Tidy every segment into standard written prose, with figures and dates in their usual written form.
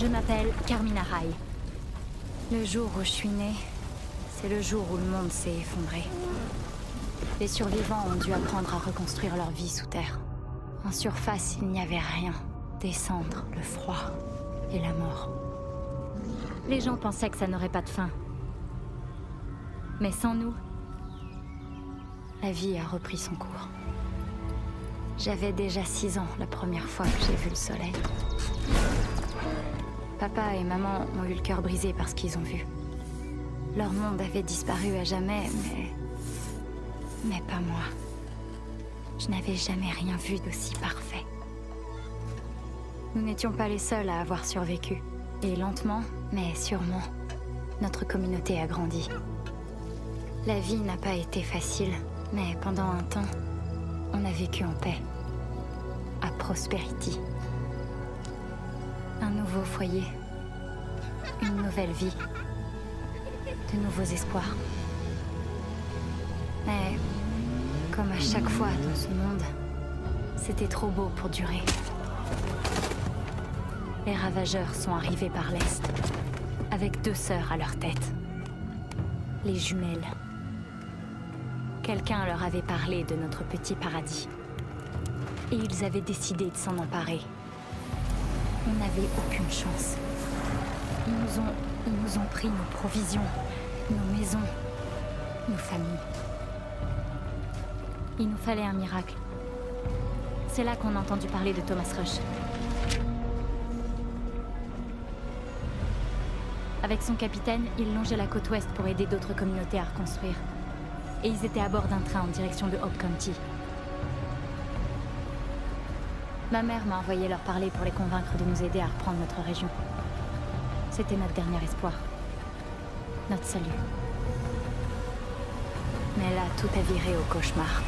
Je m'appelle Carmina Rai. Le jour où je suis née, c'est le jour où le monde s'est effondré. Les survivants ont dû apprendre à reconstruire leur vie sous terre. En surface, il n'y avait rien. Des cendres, le froid et la mort. Les gens pensaient que ça n'aurait pas de fin. Mais sans nous, la vie a repris son cours. J'avais déjà 6 ans la première fois que j'ai vu le soleil. Papa et maman ont eu le cœur brisé par ce qu'ils ont vu. Leur monde avait disparu à jamais, mais pas moi. Je n'avais jamais rien vu d'aussi parfait. Nous n'étions pas les seuls à avoir survécu. Et lentement, mais sûrement, notre communauté a grandi. La vie n'a pas été facile, mais pendant un temps, on a vécu en paix. À Prosperity. Un nouveau foyer. Une nouvelle vie. De nouveaux espoirs. Mais, comme à chaque fois dans ce monde, c'était trop beau pour durer. Les ravageurs sont arrivés par l'Est, avec 2 sœurs à leur tête. Les jumelles. Quelqu'un leur avait parlé de notre petit paradis. Et ils avaient décidé de s'en emparer. On n'avait aucune chance. Ils nous ont pris nos provisions, nos maisons, nos familles. Il nous fallait un miracle. C'est là qu'on a entendu parler de Thomas Rush. Avec son capitaine, il longeait la côte ouest pour aider d'autres communautés à reconstruire. Et ils étaient à bord d'un train en direction de Hope County. Ma mère m'a envoyé leur parler pour les convaincre de nous aider à reprendre notre région. C'était notre dernier espoir. Notre salut. Mais là, tout a viré au cauchemar.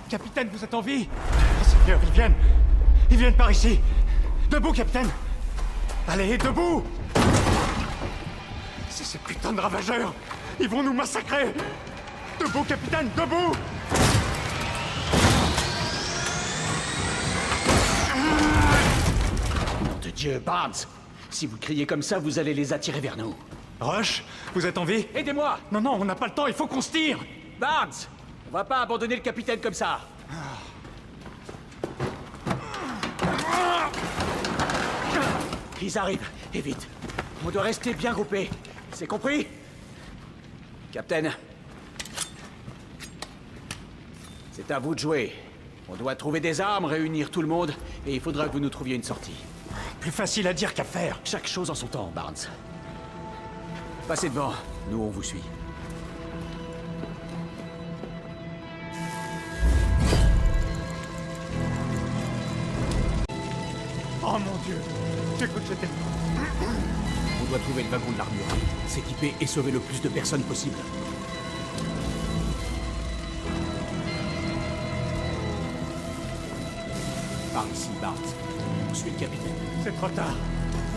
Capitaine, vous êtes en vie? Oh Seigneur, ils viennent! Ils viennent par ici! Debout, capitaine! Allez, debout! C'est ces putains de ravageurs! Ils vont nous massacrer! Debout, capitaine, debout! Nom de Dieu, Barnes! Si vous criez comme ça, vous allez les attirer vers nous. Rush, vous êtes en vie? Aidez-moi! Non, non, on n'a pas le temps, il faut qu'on se tire! Barnes! On va pas abandonner le capitaine comme ça. Ils arrivent, et vite. On doit rester bien groupés. C'est compris? Capitaine. C'est à vous de jouer. On doit trouver des armes, réunir tout le monde, et il faudra que vous nous trouviez une sortie. Plus facile à dire qu'à faire. Chaque chose en son temps, Barnes. Passez devant, nous on vous suit. Oh mon Dieu! J'écoute ce téléphone. On doit trouver le wagon de l'armurerie, s'équiper et sauver le plus de personnes possible. Par ici, Barnes. On suit le capitaine. C'est trop tard.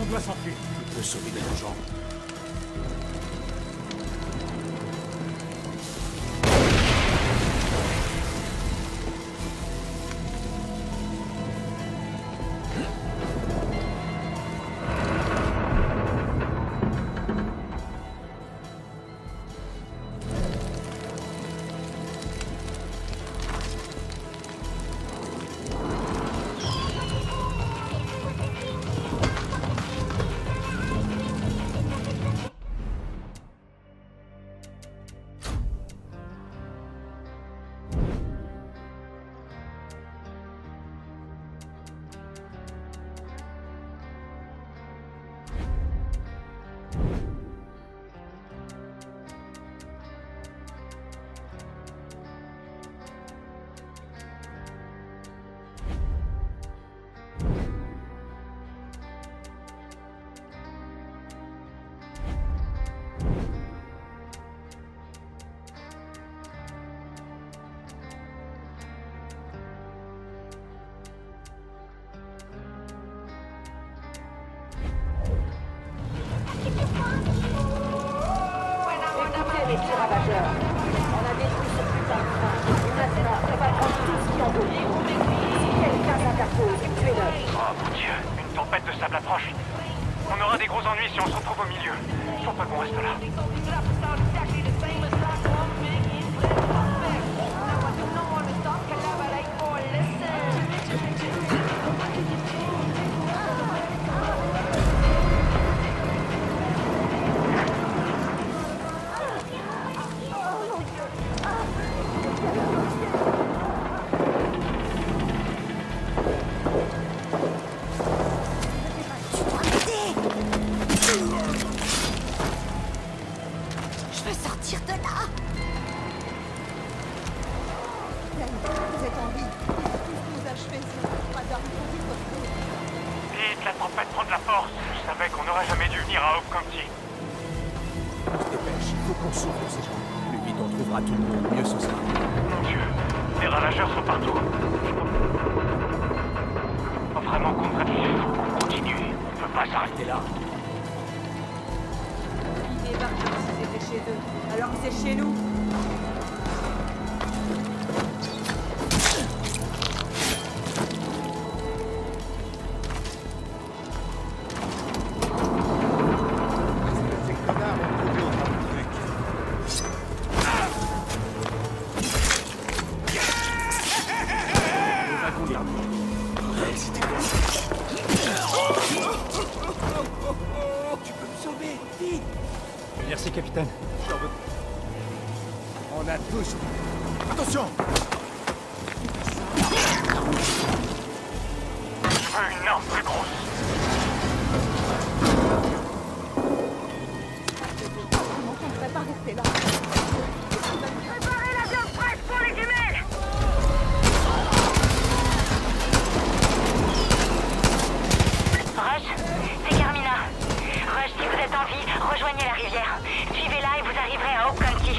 On doit s'enfuir. On peut sauver des gens. les petits ravageurs. On a détruit ce putain de train. Et maintenant, on va prendre tout ce qui en vaut. Si quelqu'un s'interpose, tuez-le. Oh mon Dieu, une tempête de sable approche. On aura des gros ennuis si on se retrouve au milieu. Faut pas qu'on reste là. Je veux sortir de là. Vous êtes en vie. Tout ce que vous achevez, c'est pas d'arriver Vite, la tempête prend de la force. Je savais qu'on n'aurait jamais dû venir à Hope County. On se dépêche, il faut qu'on sauve ces gens. Plus vite on trouvera tout le monde, mieux ce sera. Mon Dieu, les ravageurs sont partout. Faut vraiment qu'on réfléchisse, faut qu'on continue. On peut pas s'arrêter là. Ils débarquent comme si c'était chez eux. Alors que c'est chez nous. Ces connards ont trouvé autant de trucs. Le wagon dernier. Ouais, c'était bon. Tu peux me sauver, vite. Merci, capitaine. J'en veux. On a tous. Attention. Je veux une arme plus grosse. Comment on ne devrait pas rester là? Préparez la viande fraîche pour les jumelles. Rush, c'est Carmina. Rush, si vous êtes en vie, rejoignez la rivière. Suivez-la et vous arriverez à Hope County.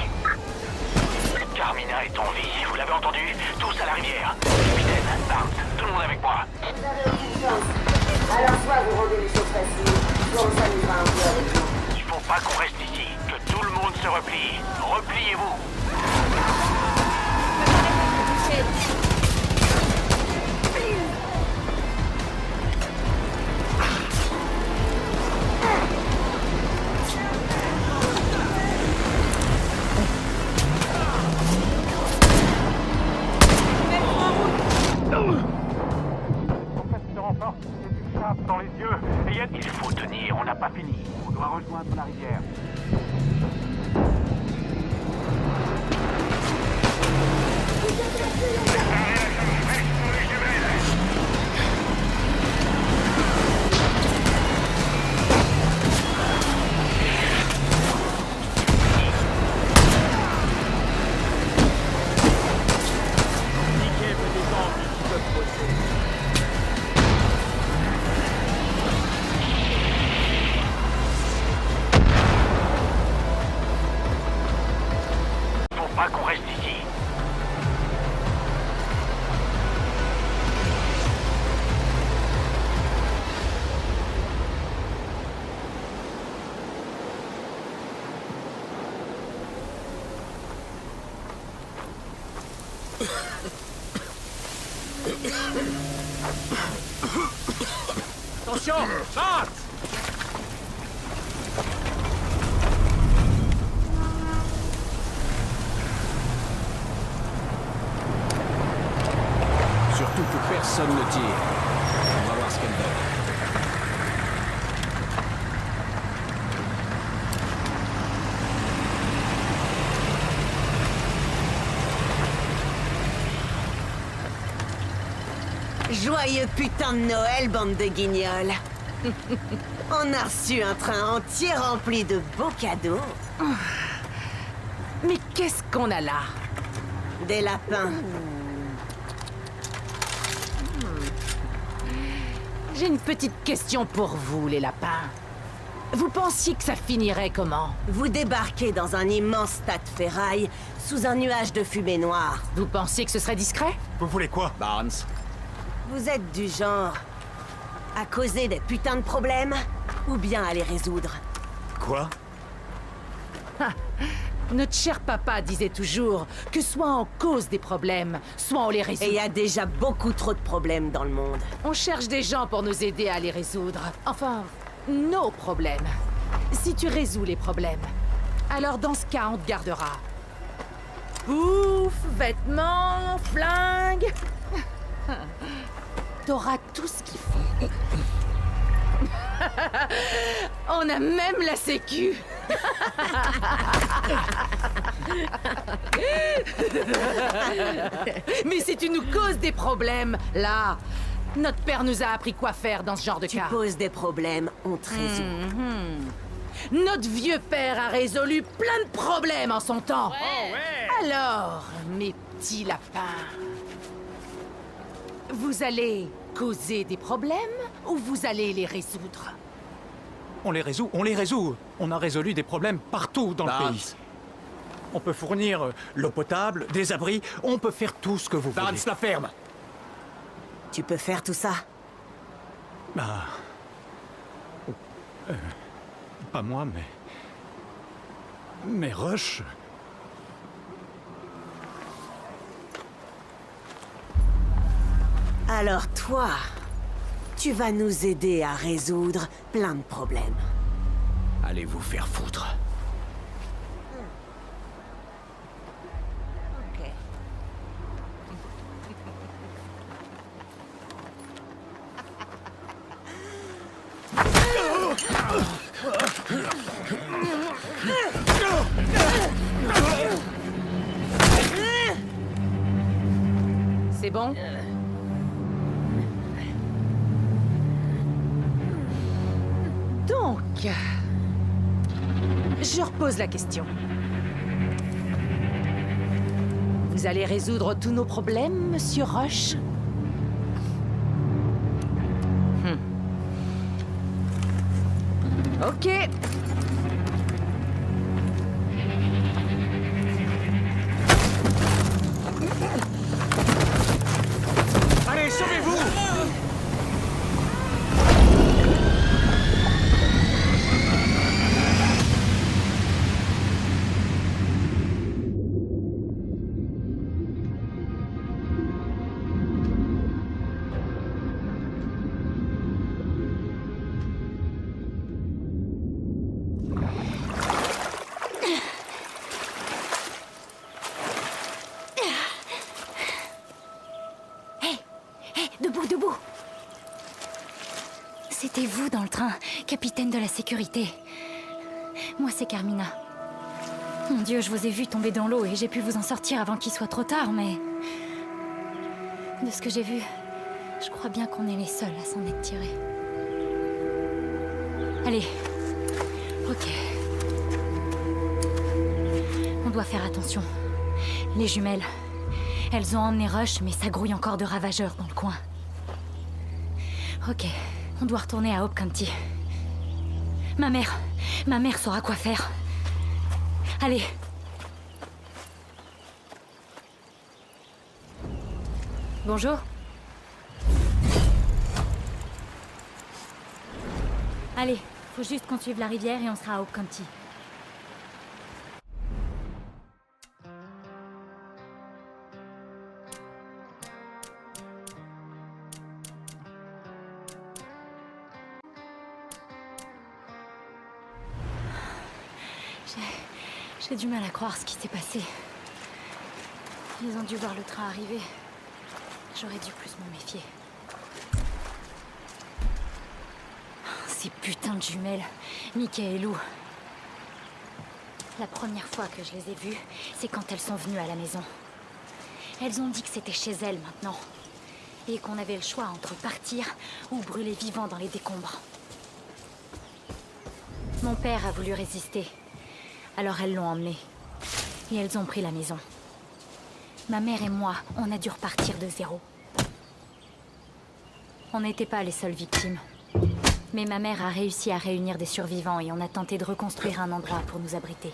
Carmina est en vie, vous l'avez entendu? Tous à la rivière. Capitaine, Barnes, tout le monde avec moi. Vous n'avez aucune chance. Alors soit vous rendez les choses faciles, soit on s'amusera un peu avec vous. Il faut pas qu'on reste ici, que tout le monde se replie. Repliez-vous. Tempête se renforce, c'est du sable dans les yeux. Et il faut tenir, on n'a pas fini. On doit rejoindre la rivière. Niquez des angles qui peuvent bosser. Faut pas qu'on reste ici. Attention, Barnes. Surtout que personne ne tire. On va voir ce qu'elle donne. Joyeux putain de Noël, bande de guignols. On a reçu un train entier rempli de beaux cadeaux. Mais qu'est-ce qu'on a là? Des lapins. J'ai une petite question pour vous, les lapins. Vous pensiez que ça finirait comment? Vous débarquez dans un immense tas de ferraille sous un nuage de fumée noire. Vous pensiez que ce serait discret? Vous voulez quoi? Barnes. Vous êtes du genre à causer des putains de problèmes ou bien à les résoudre. Quoi? Notre cher papa disait toujours que soit on cause des problèmes, soit on les résout. Et il y a déjà beaucoup trop de problèmes dans le monde. On cherche des gens pour nous aider à les résoudre. Enfin, nos problèmes. Si tu résous les problèmes, alors dans ce cas, on te gardera. Bouffe, vêtements, flingues... T'auras tout ce qu'il faut. On a même la sécu. Mais si tu nous causes des problèmes, là, notre père nous a appris quoi faire dans ce genre de Tu cas. poses des problèmes, on te résout. Notre vieux père a résolu plein de problèmes en son temps. Alors, mes petits lapins, vous allez causer des problèmes ou vous allez les résoudre? On les résout, on les résout. On a résolu des problèmes partout dans le Barnes. pays. On peut fournir l'eau potable, des abris, on peut faire tout ce que vous Barnes, voulez. la ferme. Tu peux faire tout ça? Ah. Pas moi, mais... Mais Rush... Alors toi, tu vas nous aider à résoudre plein de problèmes. Allez vous faire foutre. Ok. C'est bon? Donc, je repose la question. Vous allez résoudre tous nos problèmes, Monsieur Rush? Ok. Allez, sauvez-vous! Debout, debout! C'était vous dans le train, capitaine de la sécurité. Moi, c'est Carmina. Mon Dieu, je vous ai vu tomber dans l'eau et j'ai pu vous en sortir avant qu'il soit trop tard, mais... De ce que j'ai vu, je crois bien qu'on est les seuls à s'en être tirés. Allez. Ok. On doit faire attention. Les jumelles. Elles ont emmené Rush, mais ça grouille encore de ravageurs dans le coin. Ok, on doit retourner à Hope County. Ma mère saura quoi faire. Allez. Bonjour. Allez, faut juste qu'on suive la rivière et on sera à Hope County. J'ai du mal à croire ce qui s'est passé. Ils ont dû voir le train arriver. J'aurais dû plus me méfier. Ces putains de jumelles, Mickey et Lou. La première fois que je les ai vues, c'est quand elles sont venues à la maison. Elles ont dit que c'était chez elles maintenant. Et qu'on avait le choix entre partir ou brûler vivant dans les décombres. Mon père a voulu résister. Alors elles l'ont emmené. Et elles ont pris la maison. Ma mère et moi, on a dû repartir de zéro. On n'était pas les seules victimes. Mais ma mère a réussi à réunir des survivants et on a tenté de reconstruire un endroit pour nous abriter.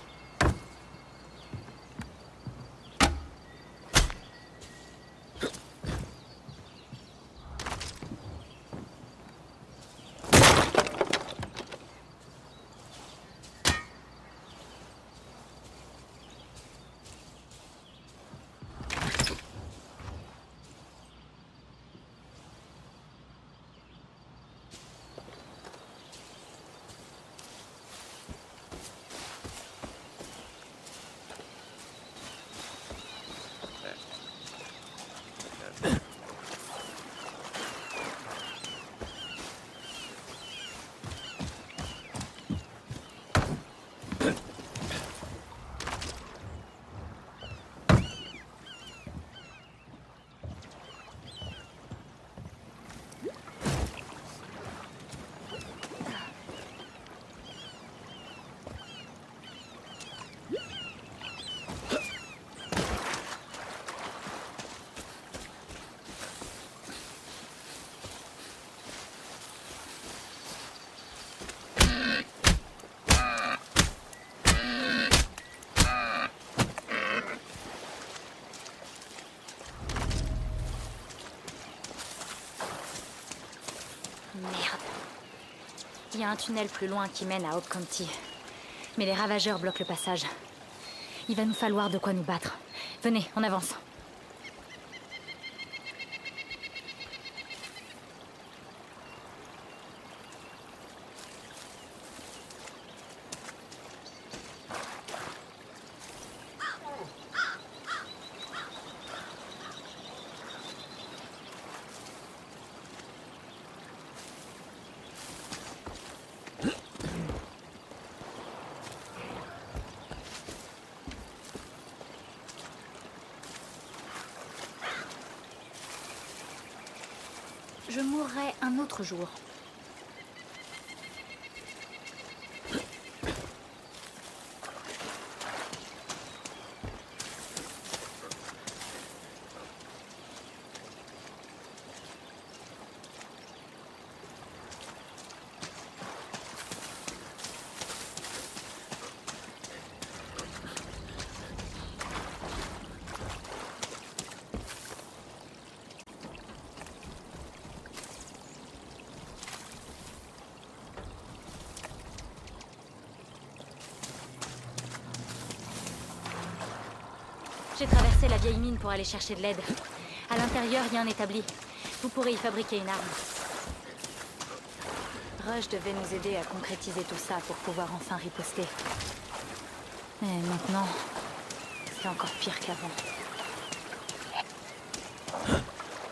Il y a un tunnel plus loin qui mène à Hope County. Mais les ravageurs bloquent le passage. Il va nous falloir de quoi nous battre. Venez, on avance. Je mourrai un autre jour. J'ai traversé la vieille mine pour aller chercher de l'aide. À l'intérieur, il y a un établi. Vous pourrez y fabriquer une arme. Rush devait nous aider à concrétiser tout ça pour pouvoir enfin riposter. Mais maintenant, c'est encore pire qu'avant.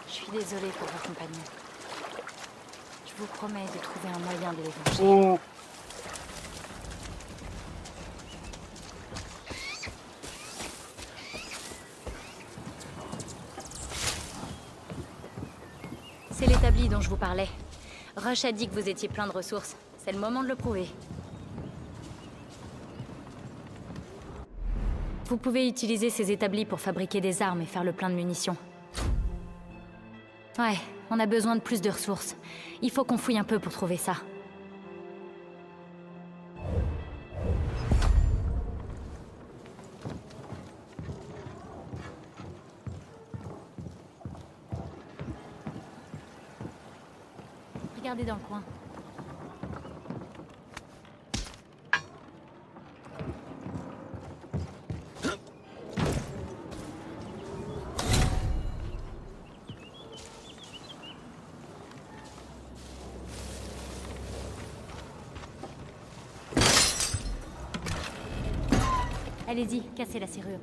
Je suis désolée pour vos compagnons. Je vous promets de trouver un moyen de les venger. C'est l'établi dont je vous parlais. Rush a dit que vous étiez plein de ressources. C'est le moment de le prouver. Vous pouvez utiliser ces établis pour fabriquer des armes et faire le plein de munitions. Ouais, on a besoin de plus de ressources. Il faut qu'on fouille un peu pour trouver ça. Regardez dans le coin. Allez-y, cassez la serrure.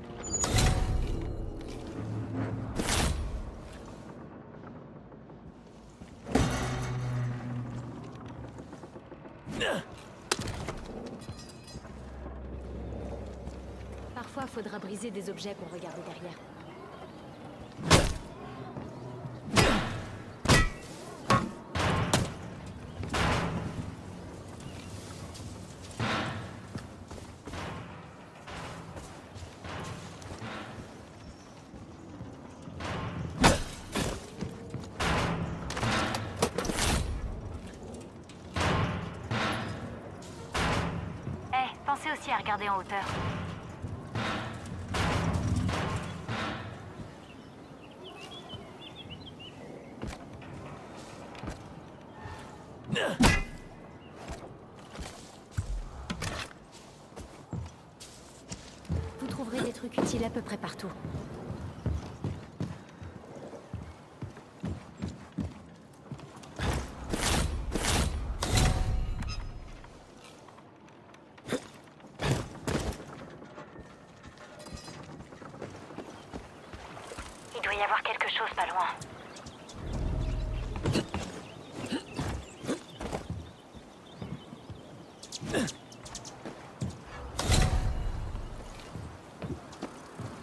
Parfois, faudra briser des objets pour regarder derrière. Pensez aussi à regarder en hauteur. Vous trouverez des trucs utiles à peu près partout. Il doit y avoir quelque chose pas loin.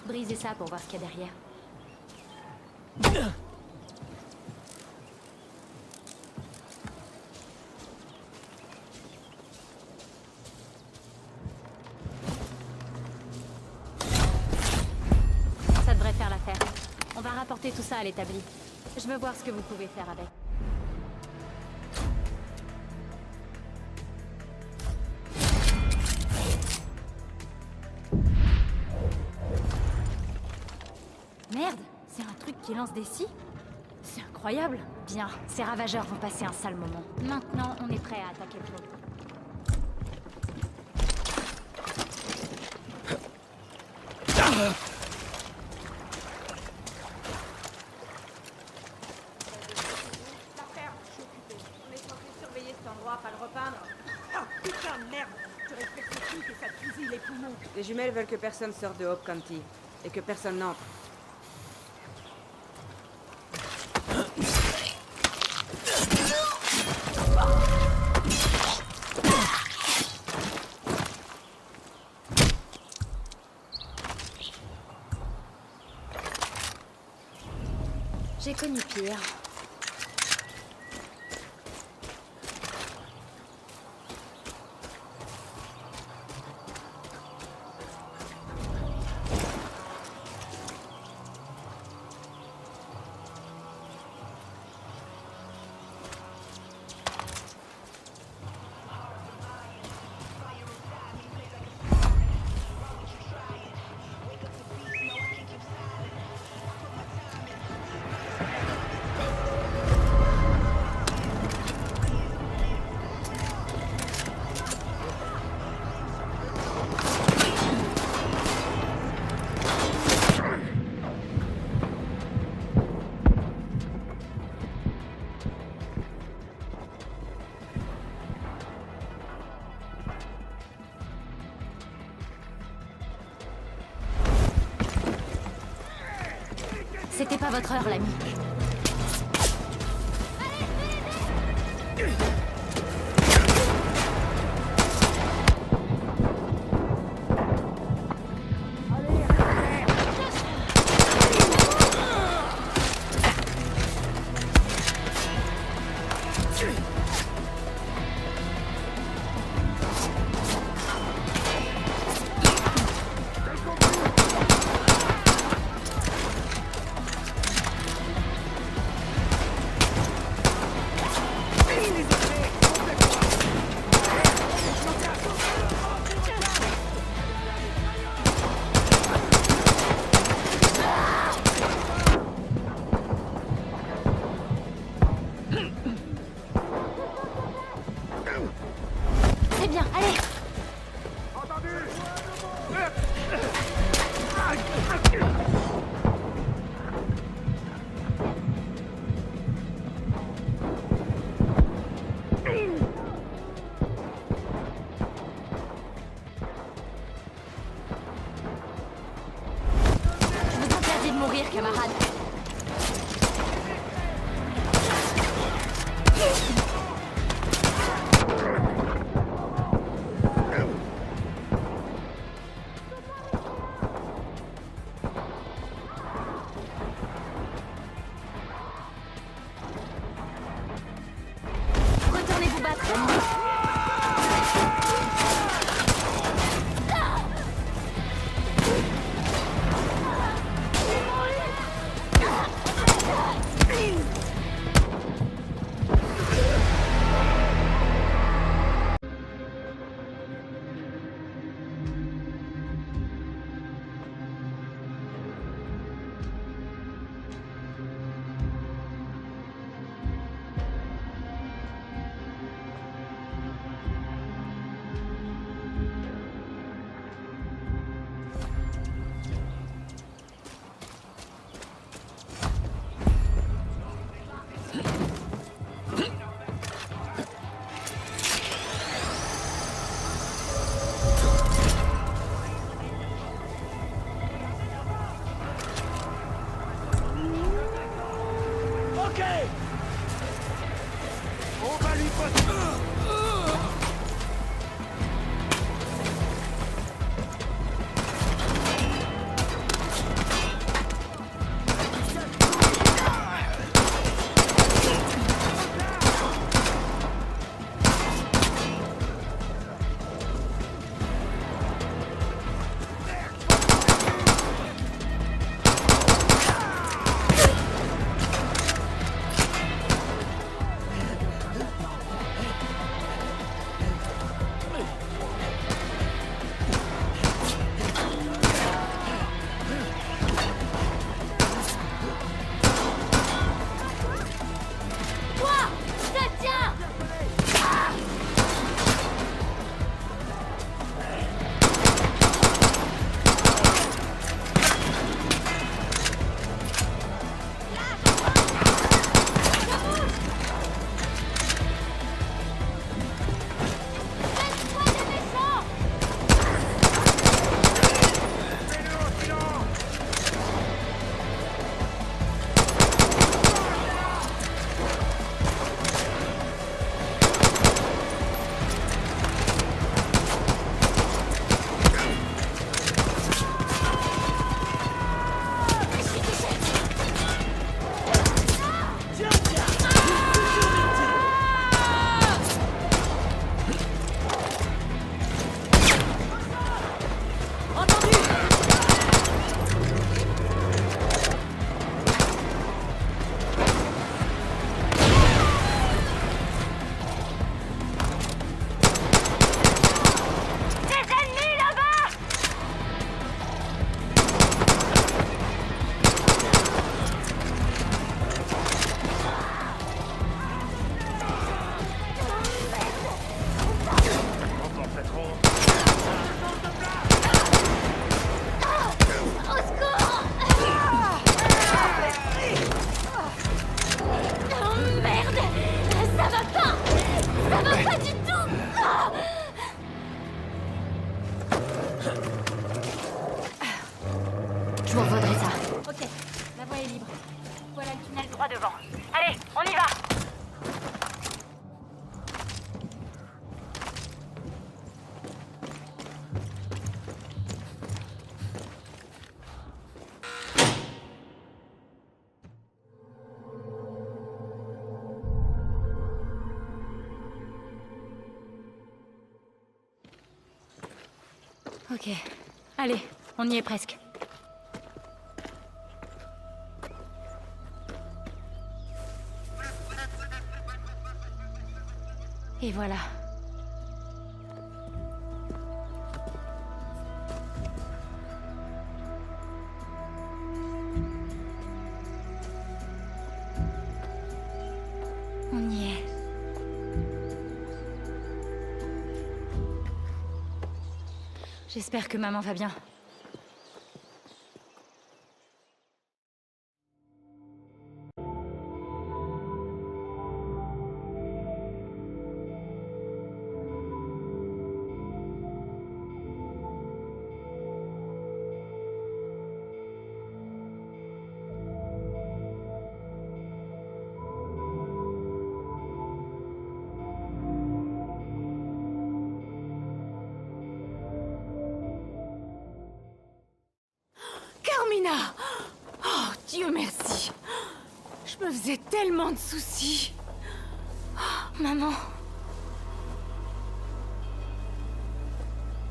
Brisez ça pour voir ce qu'il y a derrière. Ça devrait faire l'affaire. On va rapporter tout ça à l'établi. Je veux voir ce que vous pouvez faire avec. Merde, c'est un truc qui lance des scies? C'est incroyable. incroyable. Bien, ces ravageurs vont passer un sale moment. Maintenant, on est prêt à attaquer le flot. La ferme, je suis occupée. On est censé surveiller cet endroit, pas le repeindre. Ah, putain de merde! Tu respectes ce truc et ça te fusille les poumons. Les jumelles veulent que personne sorte de Hope County et que personne n'entre. J'ai connu pire. C'était pas votre heure, l'ami. C'est bien, allez! Je vous interdis de mourir, camarade. Retournez vous battre, l'ami. Je vous revaudrai ça. Ok, la voie est libre. Voilà le tunnel droit devant. Allez, on y va! Ok, allez, on y est presque. Et voilà. On y est. J'espère que maman va bien. Carmina! Oh, Dieu merci! Je me faisais tellement de soucis. Maman,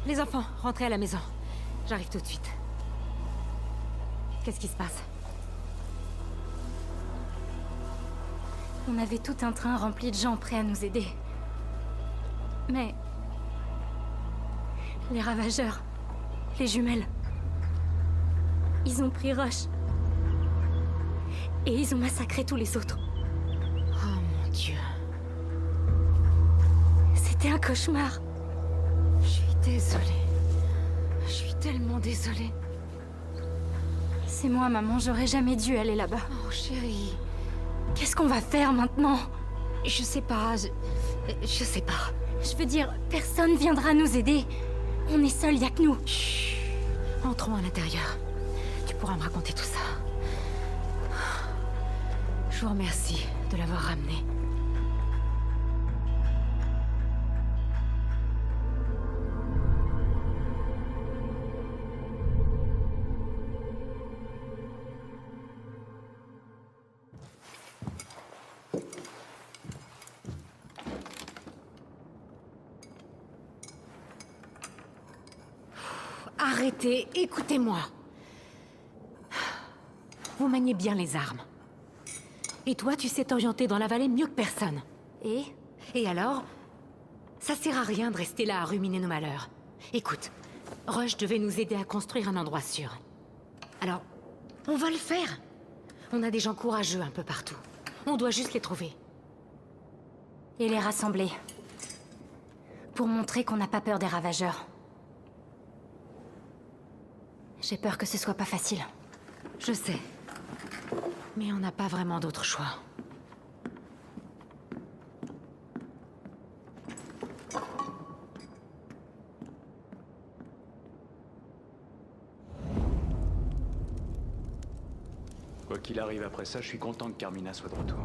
Les enfants, rentrez à la maison. J'arrive tout de suite. Qu'est-ce qui se passe? on avait tout un train rempli de gens prêts à nous aider. Mais... les ravageurs, les jumelles, ils ont pris Rush. Et ils ont massacré tous les autres. Oh mon Dieu. C'était un cauchemar. Je suis désolée. Je suis tellement désolée. C'est moi, maman, j'aurais jamais dû aller là-bas. Oh chérie. Qu'est-ce qu'on va faire maintenant? Je sais pas, je sais pas. Je veux dire, personne viendra nous aider. On est seuls, y'a que nous. Chut. Entrons à l'intérieur. Tu pourras me raconter tout ça. Je vous remercie de l'avoir ramené. Arrêtez, écoutez-moi. Vous maniez bien les armes. Et toi, tu sais t'orienter dans la vallée mieux que personne. Et alors? Ça sert à rien de rester là à ruminer nos malheurs. Écoute, Rush devait nous aider à construire un endroit sûr. Alors, on va le faire. On a des gens courageux un peu partout. On doit juste les trouver. Et les rassembler. Pour montrer qu'on n'a pas peur des ravageurs. J'ai peur que ce soit pas facile. Je sais. Mais on n'a pas vraiment d'autre choix. Quoi qu'il arrive après ça, je suis content que Carmina soit de retour.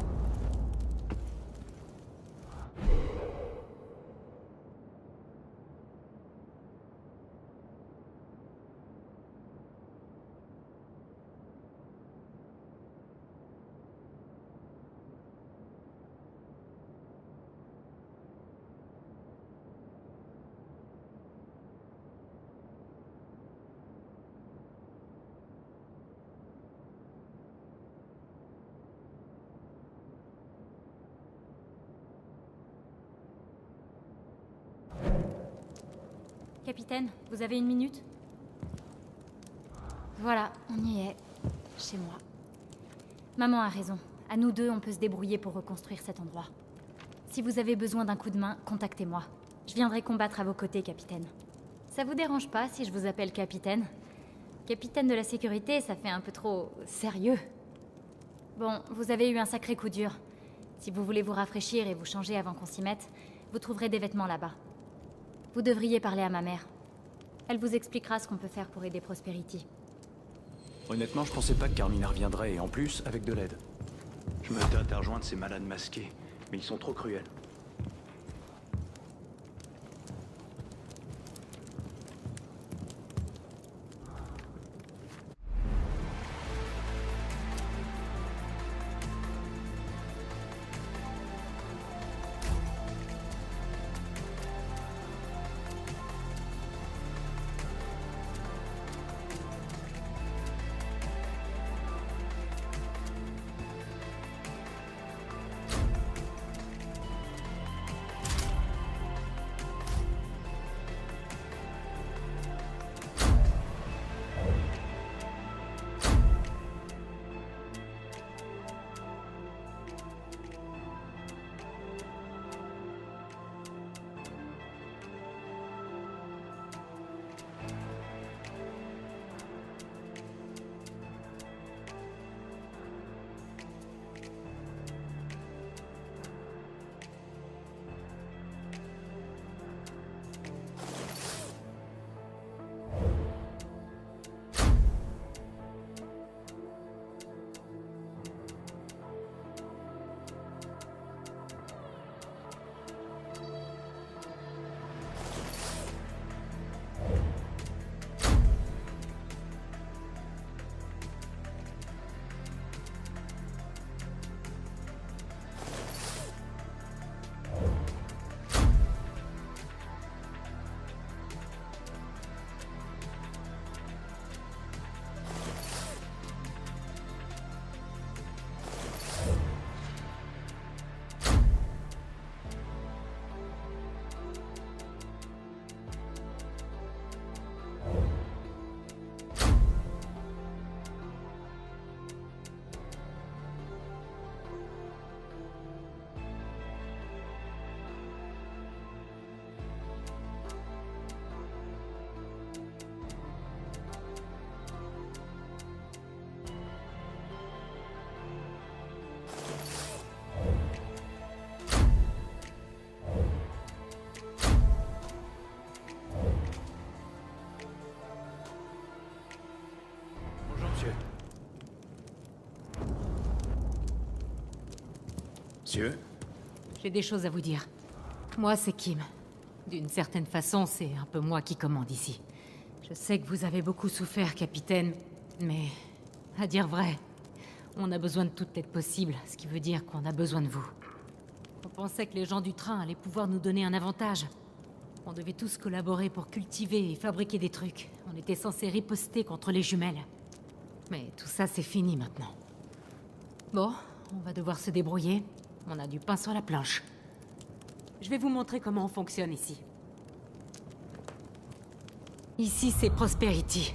Capitaine, vous avez une minute? Voilà, on y est. Chez moi. Maman a raison. À nous deux, on peut se débrouiller pour reconstruire cet endroit. Si vous avez besoin d'un coup de main, contactez-moi. Je viendrai combattre à vos côtés, capitaine. Ça vous dérange pas si je vous appelle capitaine? Capitaine de la sécurité, ça fait un peu trop... sérieux. Bon, vous avez eu un sacré coup dur. Si vous voulez vous rafraîchir et vous changer avant qu'on s'y mette, vous trouverez des vêtements là-bas. Vous devriez parler à ma mère. Elle vous expliquera ce qu'on peut faire pour aider Prosperity. Honnêtement, je pensais pas que Carmina reviendrait, et en plus, avec de l'aide. Je me tâte à rejoindre ces malades masqués, mais ils sont trop cruels. Monsieur? J'ai des choses à vous dire. Moi, c'est Kim. D'une certaine façon, c'est un peu moi qui commande ici. Je sais que vous avez beaucoup souffert, capitaine, mais... à dire vrai, on a besoin de toute l'aide possible, ce qui veut dire qu'on a besoin de vous. On pensait que les gens du train allaient pouvoir nous donner un avantage. On devait tous collaborer pour cultiver et fabriquer des trucs. On était censés riposter contre les jumelles. Mais tout ça, c'est fini maintenant. Bon, on va devoir se débrouiller. On a du pain sur la planche. Je vais vous montrer comment on fonctionne ici. Ici, c'est Prosperity.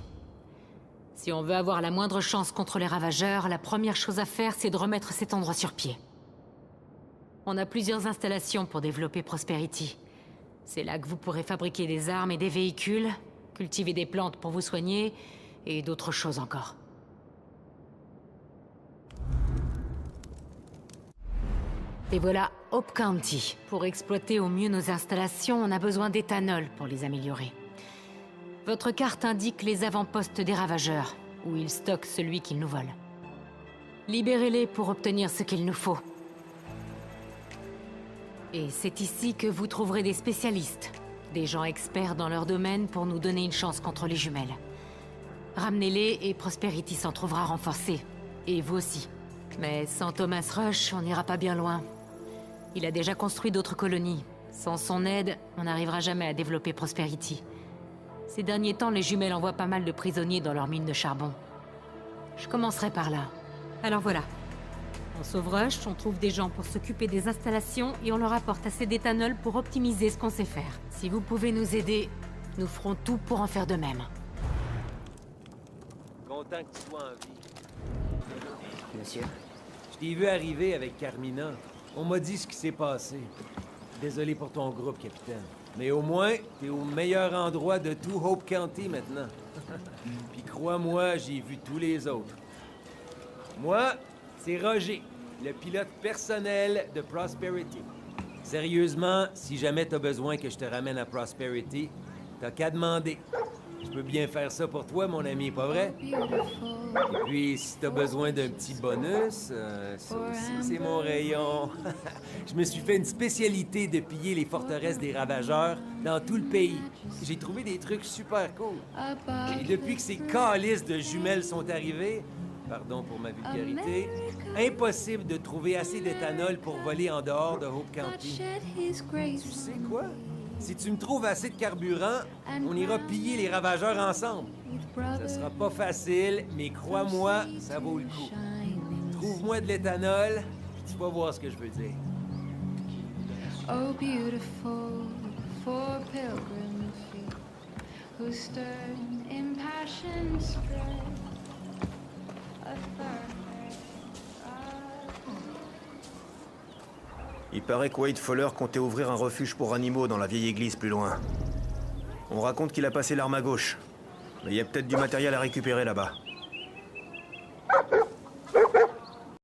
Si on veut avoir la moindre chance contre les ravageurs, la première chose à faire, c'est de remettre cet endroit sur pied. On a plusieurs installations pour développer Prosperity. C'est là que vous pourrez fabriquer des armes et des véhicules, cultiver des plantes pour vous soigner, et d'autres choses encore. Et voilà Hope County. Pour exploiter au mieux nos installations, on a besoin d'éthanol pour les améliorer. Votre carte indique les avant-postes des ravageurs, où ils stockent celui qu'ils nous volent. Libérez-les pour obtenir ce qu'il nous faut. Et c'est ici que vous trouverez des spécialistes, des gens experts dans leur domaine pour nous donner une chance contre les jumelles. Ramenez-les et Prosperity s'en trouvera renforcée. Et vous aussi. Mais sans Thomas Rush, on n'ira pas bien loin. Il a déjà construit d'autres colonies. Sans son aide, on n'arrivera jamais à développer Prosperity. Ces derniers temps, les jumelles envoient pas mal de prisonniers dans leurs mines de charbon. Je commencerai par là. Alors voilà. On sauve Rush, on trouve des gens pour s'occuper des installations et on leur apporte assez d'éthanol pour optimiser ce qu'on sait faire. Si vous pouvez nous aider, nous ferons tout pour en faire de même. Content que tu sois en vie. Monsieur? Je t'ai vu arriver avec Carmina. On m'a dit ce qui s'est passé. Désolé pour ton groupe, capitaine. Mais au moins, t'es au meilleur endroit de tout Hope County maintenant. Puis crois-moi, j'ai vu tous les autres. Moi, c'est Roger, le pilote personnel de Prosperity. Sérieusement, si jamais t'as besoin que je te ramène à Prosperity, t'as qu'à demander. Je peux bien faire ça pour toi, mon ami, pas vrai? Et puis, si t'as besoin d'un petit bonus, ça aussi, c'est mon rayon. Je me suis fait une spécialité de piller les forteresses des ravageurs dans tout le pays. J'ai trouvé des trucs super cool. Et depuis que ces calices de jumelles sont arrivées, pardon pour ma vulgarité, impossible de trouver assez d'éthanol pour voler en dehors de Hope County. Tu sais quoi? Si tu me trouves assez de carburant, on ira piller les ravageurs ensemble. Ça sera pas facile, mais crois-moi, ça vaut le coup. Trouve-moi de l'éthanol, puis tu vas voir ce que je veux dire. Oh, beautiful for pilgrim feet who stern impassioned spread a Il paraît que Wade Fowler comptait ouvrir un refuge pour animaux dans la vieille église plus loin. On raconte qu'il a passé l'arme à gauche. Mais il y a peut-être du matériel à récupérer là-bas.